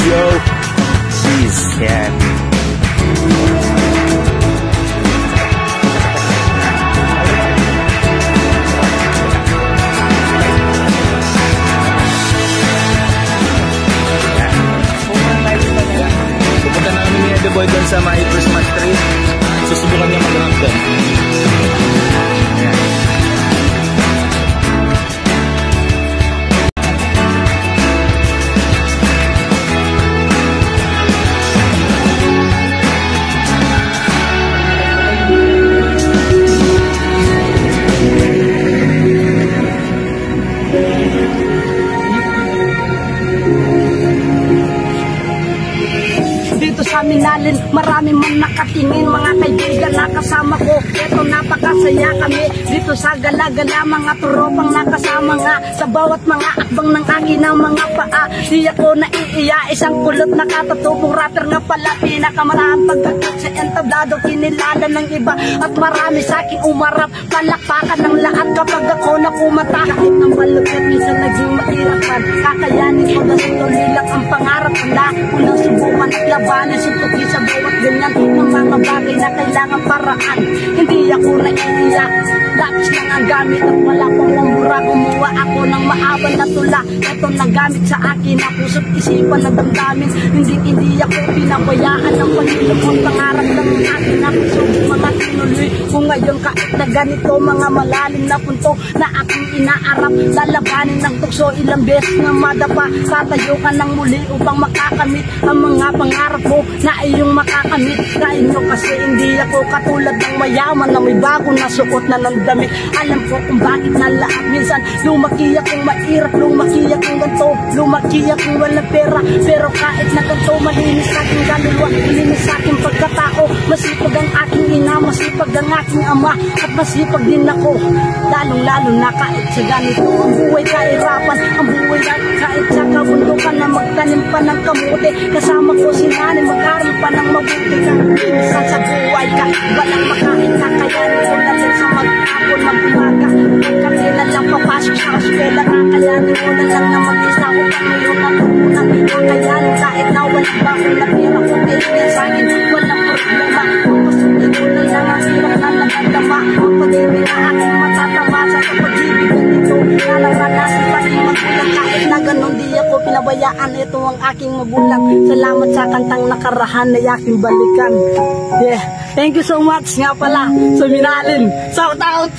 Yo, cheese, yan. Pupunta na kami ni The Boy doon sa may Christmas tree. Susubukan niya mag-rock doon. Minalin, marami man nakatingin, mga kaibigan na kasama ko. Eto napakasaya kami dito sa gala-gala, mga tropang nakasama nga sa bawat mga akbang ng akin ng mga paa. Di ako naiiya, isang kulot na katatubong rapper nga pala, pinakamaraan pagkakot sa entablado, kinilala ng iba at marami sa aking umarap, palakpakan ng lahat kapag ako na kumata. Kahit ng balukot minsan naging mahirapan, kakayanin ko na tuloy lang ang pangarap. Handa ko nang subukan at labanin, suntukin sa bawat ganyan ng mga bagay na kailangan paraan. Hindi ako naiiyak, lapis lang ang gamit at wala pang mura. Kumuha ako ng maabal na tula, eto nagamit sa akin na puso't isipan na damdamin. Hindi ako pinabayaan ng panilong pangarap ng akin na puso. Mga tinuloy kung ngayon kahit na ganito, mga malalim na punto na aking inaarap. Lalabanin ng tukso, ilang beses na madapa, tatayo ka ng muli upang makakamit ang mga pangarap mo na iyong makakamit. Dahil nyo kasi hindi ako katulad ng mayaman na may bago na suot na ng damit. Alam ko kung bakit na lahat minsan lumaki akong mahirap, lumaki akong ganito, lumaki akong walang pera. Pero kahit na ganito, malinis sa aking kaluluwa, malinis sa aking pagkatao. Masipag ang aking ina, masipag ang aking ama, at masipag din ako. Lalong-lalo na kahit sa ganito, ang buhay kahirapan, ang buhay kahit sa kabundukan na magtanim pa ng kamote. Kasama ko si nanay, mag-aral pa ng mabuti ka. Minsan sa buhay ka, walang makain ka, kayanin ko na lang sa mag-apon, mag-umaga. Kanila lang papasok sa eskwela, kakayanin ko na lang na mag-isa ko pangayong natutunan. Kakayanin kahit na walang bakong na pera ko, kaya sa akin walang problema. Pasukin ko na lang ang hirap na nagandama, ang pag-ibig na aking matatamasa sa pag-ibig ganito. Nalaranasan pa rin magulang kahit na ganon di ako pinabayaan. Ito ang aking magulang. Salamat sa kantang nakarahan na yaking balikan. Yeah, thank you so much nga pala sa Minalin. Shout out!